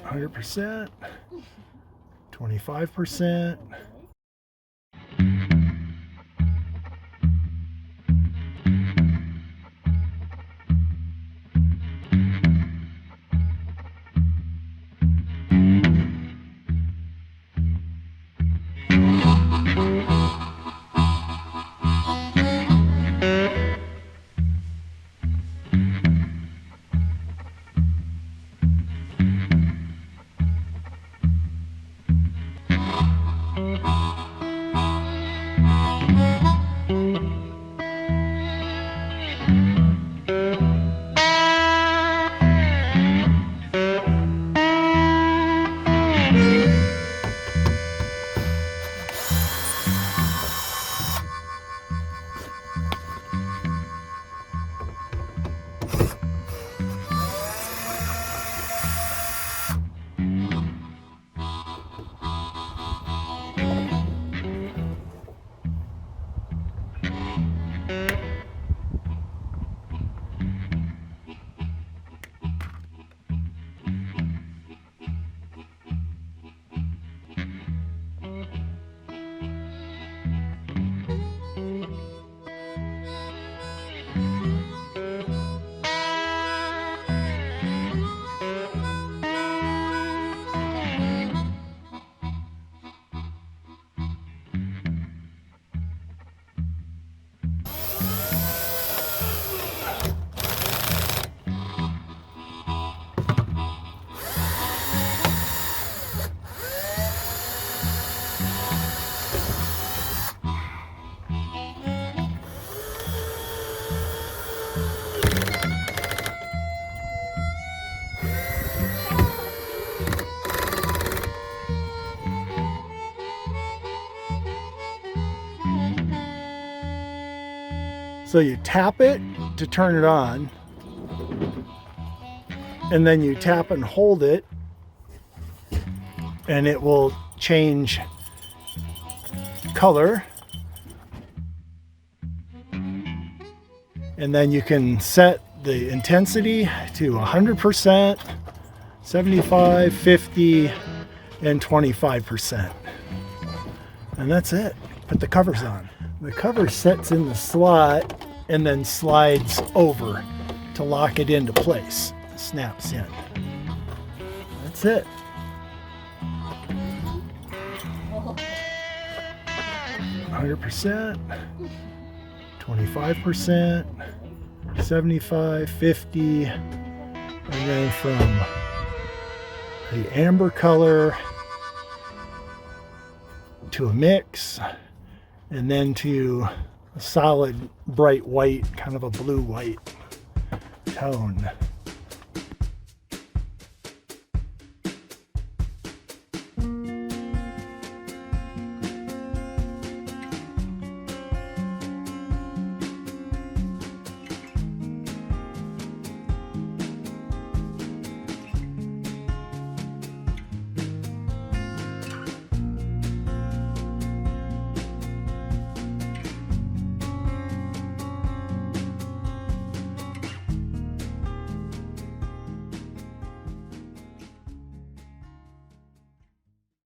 100%, 25%. So you tap it to turn it on, and then you tap and hold it, and it will change color. And then you can set the intensity to 100%, 75, 50, and 25%. And that's it. Put the covers on. The cover sets in the slot and then slides over to lock it into place. It snaps in. That's it. %, 25%, 75, 50, and then from the amber color to a mix, and then to a solid bright white, kind of a blue-white tone.